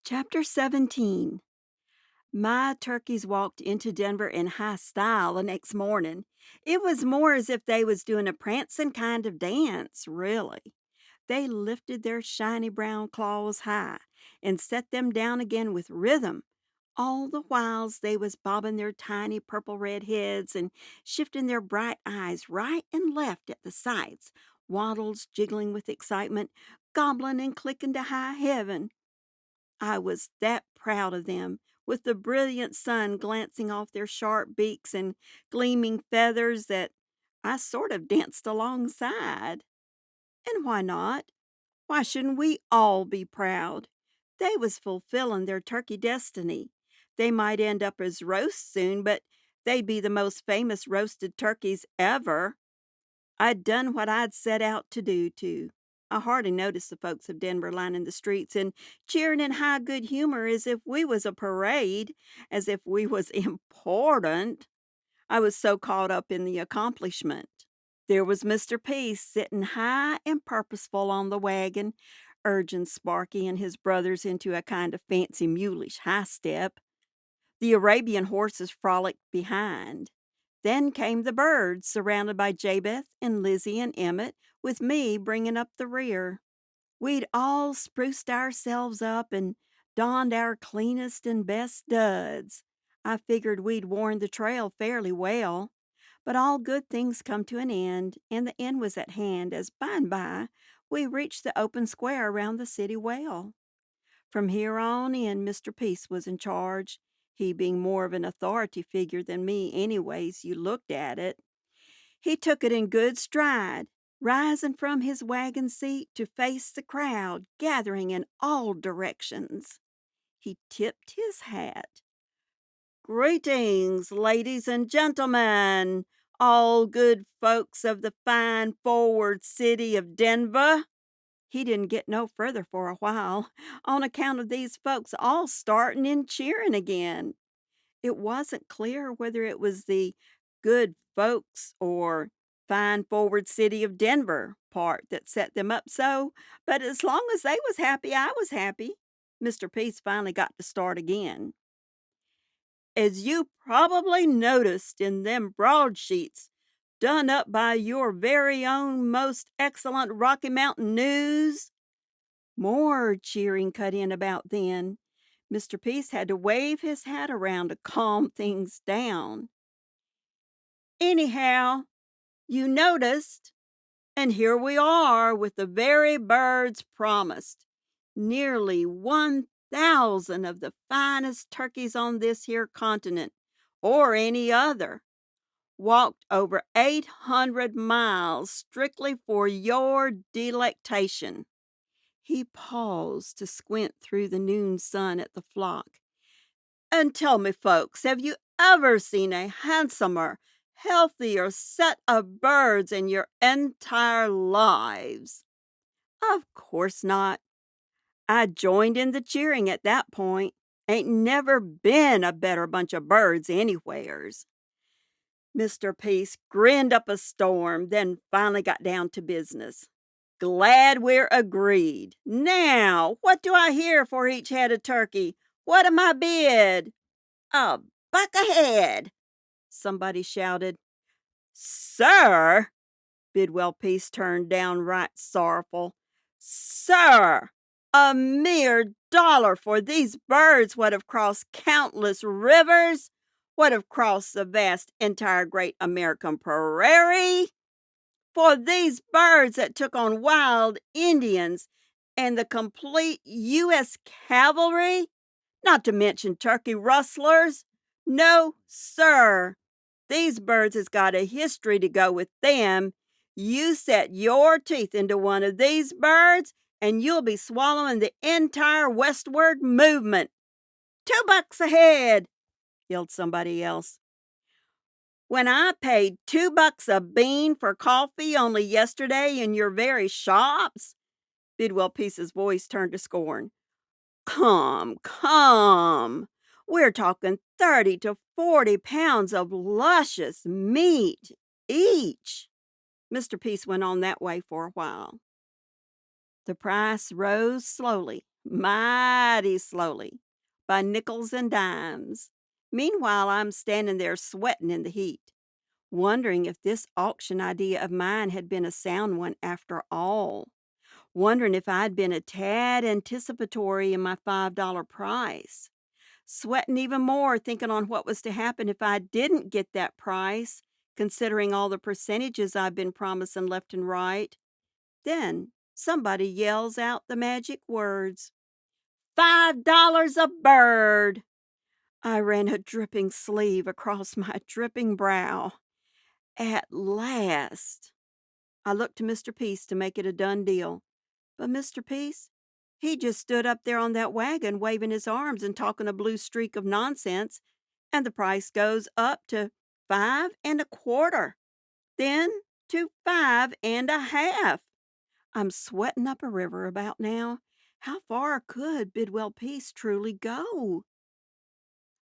Chapter 17. My turkeys walked into Denver in high style the next morning. It was more as if they was doing a prancing kind of dance, really. They lifted their shiny brown claws high and set them down again with rhythm. All the whiles they was bobbing their tiny purple red heads and shifting their bright eyes right and left at the sights, waddles jiggling with excitement, gobbling and clicking to high heaven. I was that proud of them, with the brilliant sun glancing off their sharp beaks and gleaming feathers, that I sort of danced alongside. And why not? Why shouldn't we all be proud? They was fulfilling their turkey destiny. They might end up as roasts soon, but they'd be the most famous roasted turkeys ever. I'd done what I'd set out to do, too. I hardly noticed the folks of Denver lining the streets and cheering in high good humor as if we was a parade, as if we was important. I was so caught up in the accomplishment. There was Mr. Peace sitting high and purposeful on the wagon, urging Sparky and his brothers into a kind of fancy mulish high step. The Arabian horses frolicked behind. Then came the birds, surrounded by Jabeth and Lizzie and Emmett, with me bringing up the rear. We'd all spruced ourselves up and donned our cleanest and best duds. I figured we'd worn the trail fairly well. But all good things come to an end, and the end was at hand as by and by we reached the open square around the city well. From here on in, Mr. Peace was in charge, he being more of an authority figure than me anyways you looked at it. He took it in good stride, rising from his wagon seat to face the crowd gathering in all directions. He tipped his hat. "Greetings, ladies and gentlemen, all good folks of the fine forward city of Denver." He didn't get no further for a while, on account of these folks all starting in cheering again. It wasn't clear whether it was the good folks or fine forward city of Denver part that set them up so, but as long as they was happy, I was happy. Mr. Peace finally got to start again. "As you probably noticed in them broadsheets done up by your very own most excellent Rocky Mountain News." More cheering cut in about then. Mr. Peace had to wave his hat around to calm things down. "Anyhow, you noticed, and here we are with the very birds promised. Nearly 1,000 of the finest turkeys on this here continent, or any other, walked over 800 miles strictly for your delectation." He paused to squint through the noon sun at the flock. "And tell me, folks, have you ever seen a handsomer, healthier set of birds in your entire lives?" Of course not. I joined in the cheering at that point. Ain't never been a better bunch of birds anywheres. Mr. Peace grinned up a storm, then finally got down to business. "Glad we're agreed. Now, what do I hear for each head of turkey? What am I bid?" "A buck a head," somebody shouted. "Sir!" Bidwell Peace turned downright sorrowful. "Sir! A mere dollar for these birds what have crossed countless rivers, what have crossed the vast entire great American prairie, for these birds that took on wild Indians and the complete U.S. cavalry, not to mention turkey rustlers. No, sir, these birds has got a history to go with them. You set your teeth into one of these birds, and you'll be swallowing the entire westward movement." "$2 a head," yelled somebody else. "When I paid $2 a bean for coffee only yesterday in your very shops?" Bidwell Peace's voice turned to scorn. "Come, come. We're talking 30 to 40 pounds of luscious meat each." Mr. Peace went on that way for a while. The price rose slowly mighty slowly, by nickels and dimes. Meanwhile, I'm standing there sweating in the heat, wondering if this auction idea of mine had been a sound one after all, wondering if I'd been a tad anticipatory in my $5 price, sweating even more thinking on what was to happen if I didn't get that price, considering all the percentages I've been promising left and right. Then somebody yells out the magic words, $5 a bird. I ran a dripping sleeve across my dripping brow. At last. I looked to Mr. Peace to make it a done deal. But Mr. Peace, he just stood up there on that wagon waving his arms and talking a blue streak of nonsense, and the price goes up to 5 1/4, then to 5 1/2. I'm sweating up a river about now. How far could Bidwell Peace truly go?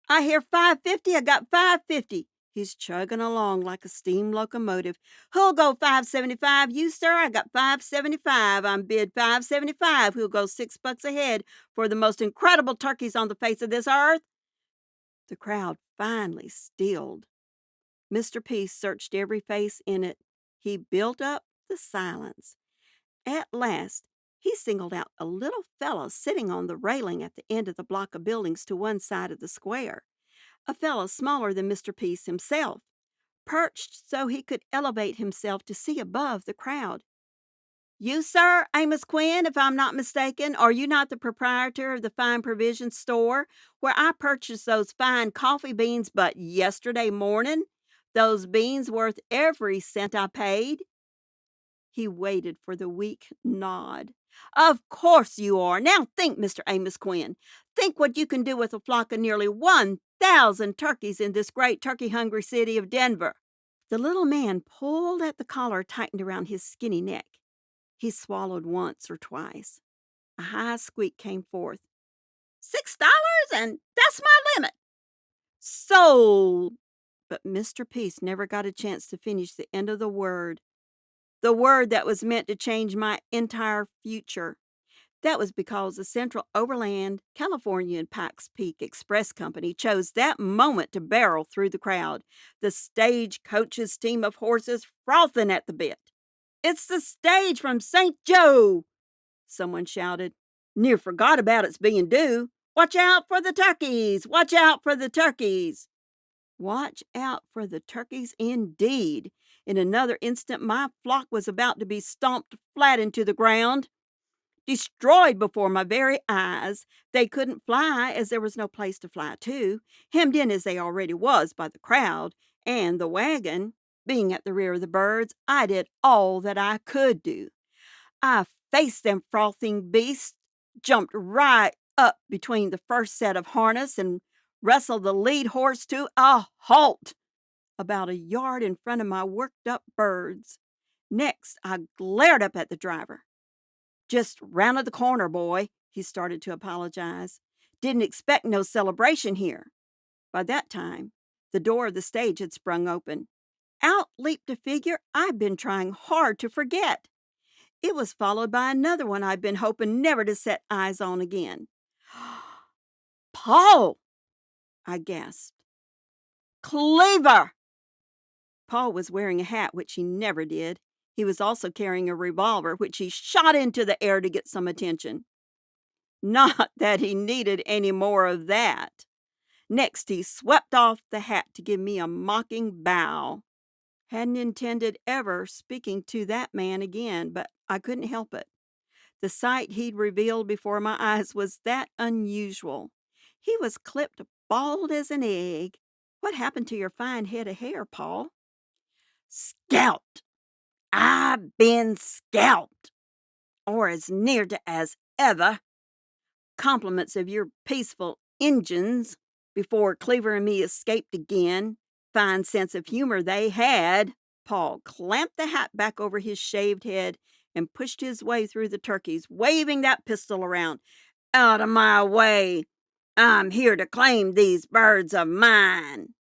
I hear 550. I got 550. He's chugging along like a steam locomotive. Who'll go 575? You, sir? I got 575. I'm bid 575. Who'll go $6 ahead for the most incredible turkeys on the face of this earth? The crowd finally stilled. Mr. Peace searched every face in it. He built up the silence. At last, he singled out a little fellow sitting on the railing at the end of the block of buildings to one side of the square, a fellow smaller than Mr. Peace himself, perched so he could elevate himself to see above the crowd. You, sir, Amos Quinn, if I'm not mistaken, are you not the proprietor of the fine provision store where I purchased those fine coffee beans but yesterday morning? Those beans worth every cent I paid? He waited for the weak nod. Of course you are. Now think, Mr. Amos Quinn. Think what you can do with a flock of nearly 1,000 turkeys in this great turkey-hungry city of Denver. The little man pulled at the collar tightened around his skinny neck. He swallowed once or twice. A high squeak came forth. $6, and that's my limit. Sold. But Mr. Peace never got a chance to finish the end of the word that was meant to change my entire future. That was because the Central Overland California and Pikes Peak Express Company chose that moment to barrel through the crowd, the stagecoach's team of horses frothing at the bit. It's the stage from St. Joe, someone shouted. Near forgot about its being due. Watch out for the turkeys! Watch out for the turkeys! Watch out for the turkeys indeed. In another instant, my flock was about to be stomped flat into the ground, destroyed before my very eyes. They couldn't fly as there was no place to fly to, hemmed in as they already was by the crowd and the wagon. Being at the rear of the birds, I did all that I could do. I faced them frothing beasts, jumped right up between the first set of harness and wrestled the lead horse to a halt about a yard in front of my worked up birds. Next, I glared up at the driver. Just rounded the corner, boy, he started to apologize. Didn't expect no celebration here. By that time, the door of the stage had sprung open. Out leaped a figure I'd been trying hard to forget. It was followed by another one I'd been hoping never to set eyes on again. Paul! I gasped. Cleaver! Paul was wearing a hat, which he never did. He was also carrying a revolver, which he shot into the air to get some attention. Not that he needed any more of that. Next, he swept off the hat to give me a mocking bow. Hadn't intended ever speaking to that man again, but I couldn't help it. The sight he'd revealed before my eyes was that unusual. He was clipped bald as an egg. What happened to your fine head of hair, Paul? Scalped. I've been scalped. Or as near to as ever. Compliments of your peaceful Injuns before Cleaver and me escaped again. Fine sense of humor they had. Paul clamped the hat back over his shaved head and pushed his way through the turkeys, waving that pistol around. Out of my way! I'm here to claim these birds of mine.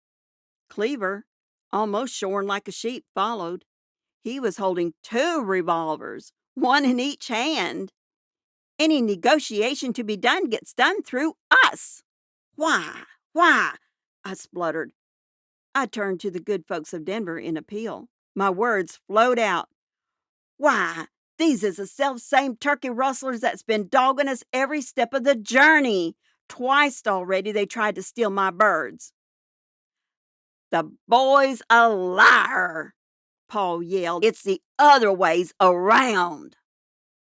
Cleaver, almost shorn like a sheep, followed. He was holding 2 revolvers, one in each hand. Any negotiation to be done gets done through us." "Why? Why?" I spluttered. I turned to the good folks of Denver in appeal. My words flowed out. "Why, these is the self-same turkey rustlers that's been dogging us every step of the journey. Twice already they tried to steal my birds." "The boy's a liar," Paul yelled. "It's the other ways around."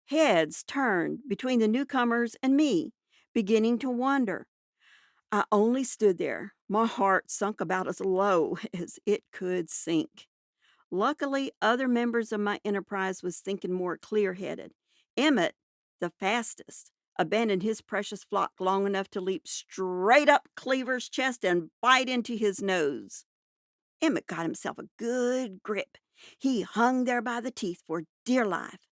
Heads turned between the newcomers and me, beginning to wonder. I only stood there, my heart sunk about as low as it could sink. Luckily, other members of my enterprise was thinking more clear-headed. Emmett, the fastest, abandoned his precious flock long enough to leap straight up Cleaver's chest and bite into his nose. Emmett got himself a good grip. He hung there by the teeth for dear life.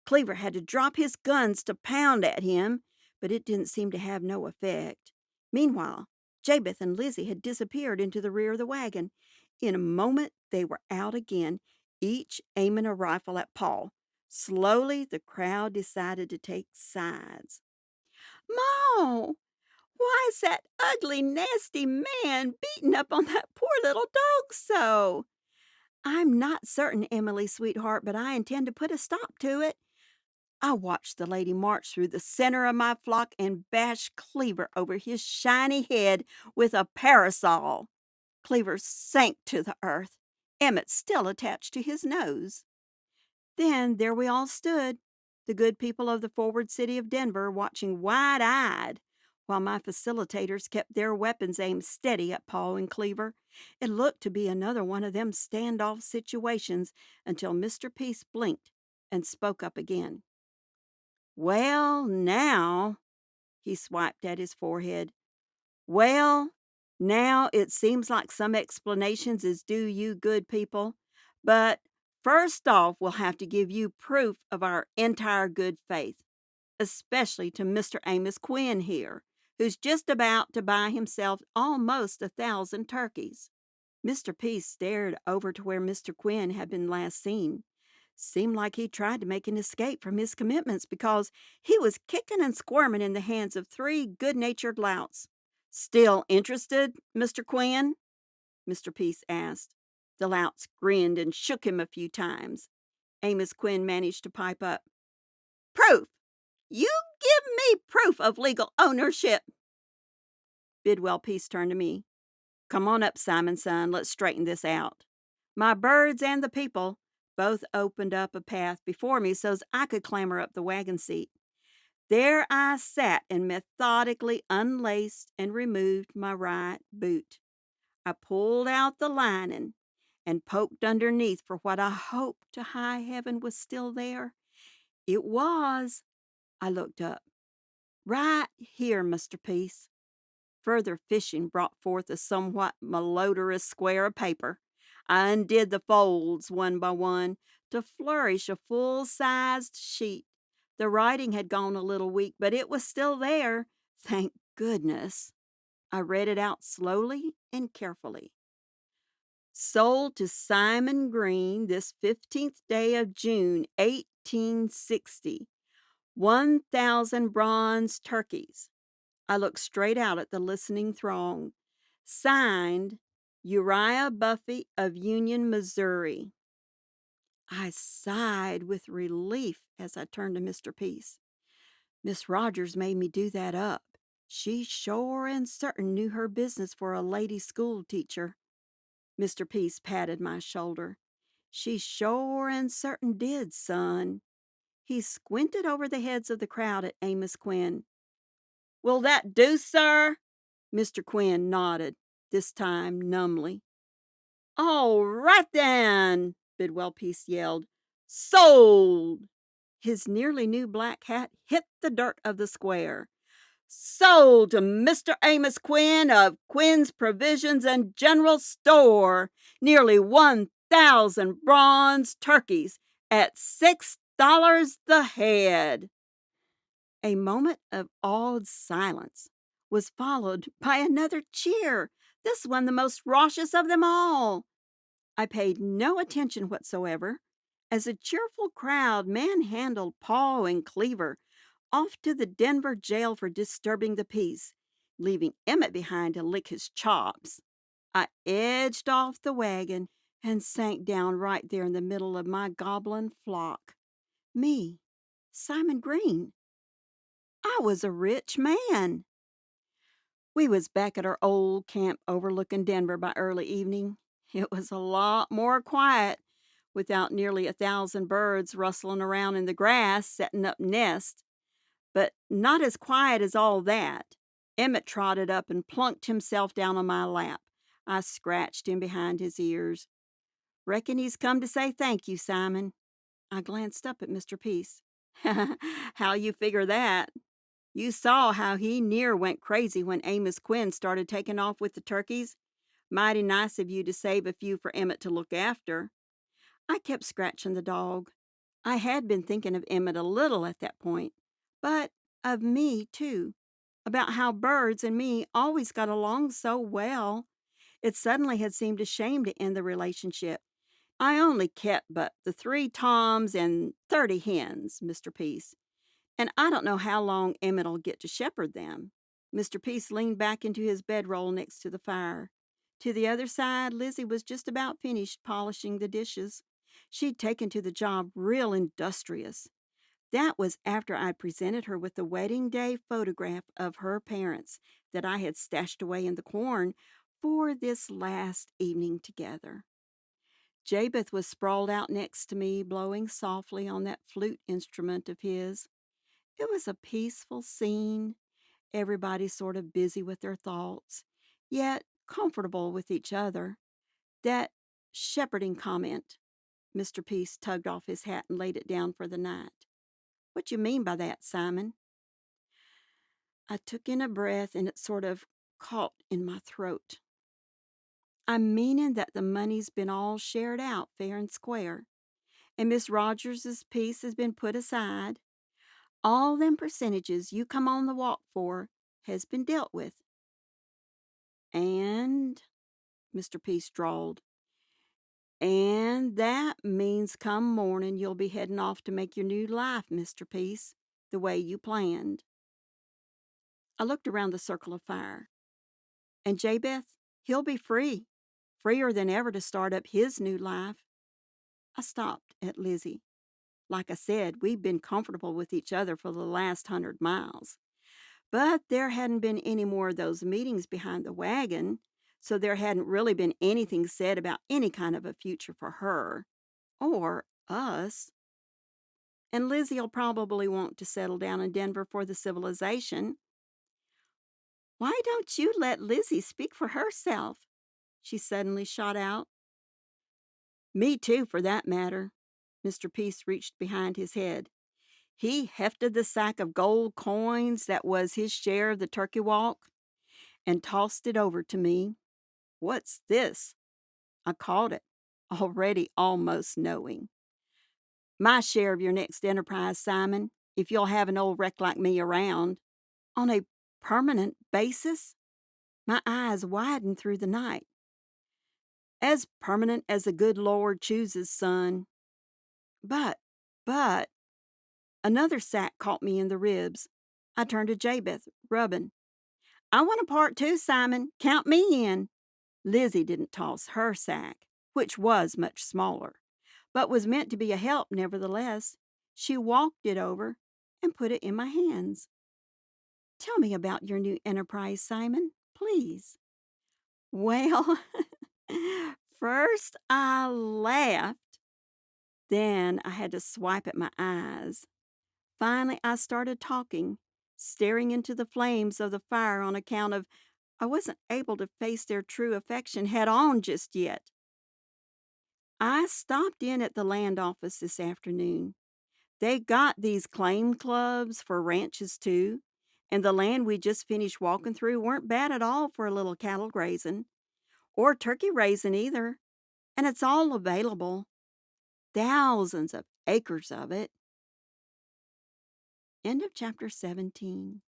Cleaver had to drop his guns to pound at him, but it didn't seem to have no effect. Meanwhile, Jabeth and Lizzie had disappeared into the rear of the wagon. In a moment, they were out again, each aiming a rifle at Paul. Slowly, the crowd decided to take sides. "Ma, why is that ugly, nasty man beating up on that poor little dog so?" "I'm not certain, Emily, sweetheart, but I intend to put a stop to it." I watched the lady march through the center of my flock and bash Cleaver over his shiny head with a parasol. Cleaver sank to the earth, Emmett still attached to his nose. Then there we all stood, the good people of the forward city of Denver, watching wide-eyed, while my facilitators kept their weapons aimed steady at Paul and Cleaver. It looked to be another one of them standoff situations until Mr. Peace blinked and spoke up again. "Well, now," he swiped at his forehead. "Well, now it seems like some explanations is due you good people. But first off, we'll have to give you proof of our entire good faith, especially to Mr. Amos Quinn here, who's just about to buy himself almost 1,000 turkeys." Mr. Peace stared over to where Mr. Quinn had been last seen. Seemed like he tried to make an escape from his commitments because he was kicking and squirming in the hands of 3 good-natured louts. "Still interested, Mr. Quinn?" Mr. Peace asked. The louts grinned and shook him a few times. Amos Quinn managed to pipe up. "Proof! You give me proof of legal ownership." Bidwell Peace turned to me. "Come on up, Simon, son. Let's straighten this out." My birds and the people both opened up a path before me so as I could clamber up the wagon seat. There I sat and methodically unlaced and removed my right boot. I pulled out the lining and poked underneath for what I hoped to high heaven was still there. It was. I looked up. "Right here, Mr. Peace." Further fishing brought forth a somewhat malodorous square of paper. I undid the folds one by one to flourish a full-sized sheet. The writing had gone a little weak, but it was still there. Thank goodness. I read it out slowly and carefully. "Sold to Simon Green this 15th day of June, 1860. 1,000 bronze turkeys." I looked straight out at the listening throng. Signed, Uriah Buffy of Union, Missouri. I sighed with relief as I turned to Mr. Peace. "Miss Rogers made me do that up. She sure and certain knew her business for a lady school teacher." Mr. Peace patted my shoulder. "She sure and certain did, son." He squinted over the heads of the crowd at Amos Quinn. "Will that do, sir?" Mr. Quinn nodded, this time numbly. "All right, then," Bidwell Peace yelled. "Sold!" His nearly new black hat hit the dirt of the square. "Sold to Mr. Amos Quinn of Quinn's Provisions and General Store. Nearly 1,000 bronze turkeys at $6 the head." A moment of awed silence was followed by another cheer, this one the most raucous of them all. I paid no attention whatsoever as a cheerful crowd manhandled Paul and Cleaver, off to the Denver jail for disturbing the peace, leaving Emmett behind to lick his chops. I edged off the wagon and sank down right there in the middle of my goblin flock. Me, Simon Green. I was a rich man. We was back at our old camp overlooking Denver by early evening. It was a lot more quiet, without nearly 1,000 birds rustling around in the grass setting up nests, but not as quiet as all that. Emmett trotted up and plunked himself down on my lap. I scratched him behind his ears. "Reckon he's come to say thank you, Simon." I glanced up at Mr. Peace. "How you figure that? You saw how he near went crazy when Amos Quinn started taking off with the turkeys. Mighty nice of you to save a few for Emmett to look after." I kept scratching the dog. I had been thinking of Emmett a little at that point, but of me too, about how birds and me always got along so well. It suddenly had seemed a shame to end the relationship. "I only kept but the 3 toms and 30 hens, Mr. Peace, and I don't know how long Emmett'll get to shepherd them." Mr. Peace leaned back into his bedroll next to the fire. To the other side, Lizzie was just about finished polishing the dishes. She'd taken to the job real industrious. That was after I'd presented her with the wedding day photograph of her parents that I had stashed away in the corn for this last evening together. Jabeth was sprawled out next to me, blowing softly on that flute instrument of his. It was a peaceful scene, everybody sort of busy with their thoughts, yet comfortable with each other. That shepherding comment. Mr. Peace tugged off his hat and laid it down for the night. "What you mean by that, Simon?" I took in a breath and it sort of caught in my throat. "I'm meaning that the money's been all shared out fair and square, and Miss Rogers's piece has been put aside. All them percentages you come on the walk for has been dealt with. And," Mr. Peace drawled, "and that means come morning you'll be heading off to make your new life, Mr. Peace, the way you planned." I looked around the circle of fire. "And Jabeth, he'll be free, freer than ever to start up his new life." I stopped at Lizzie. Like I said, we'd been comfortable with each other for the last 100 miles. But there hadn't been any more of those meetings behind the wagon, so there hadn't really been anything said about any kind of a future for her. Or us. And Lizzie'll probably want to settle down in Denver for the civilization. "Why don't you let Lizzie speak for herself?" she suddenly shot out. "Me too, for that matter." Mr. Peace reached behind his head. He hefted the sack of gold coins that was his share of the turkey walk and tossed it over to me. "What's this?" I caught it, already almost knowing. "My share of your next enterprise, Simon, if you'll have an old wreck like me around." "On a permanent basis?" My eyes widened through the night. "As permanent as the good Lord chooses, son." But, another sack caught me in the ribs. I turned to Jabeth, rubbing. "I want a part too, Simon. Count me in." Lizzie didn't toss her sack, which was much smaller, but was meant to be a help nevertheless. She walked it over and put it in my hands. "Tell me about your new enterprise, Simon, please." Well, first I laughed. Then I had to swipe at my eyes. Finally, I started talking, staring into the flames of the fire on account of I wasn't able to face their true affection head on just yet. "I stopped in at the land office this afternoon. They got these claim clubs for ranches too, and the land we just finished walking through weren't bad at all for a little cattle grazing, or turkey raising either, and it's all available. Thousands of acres of it." End of chapter 17.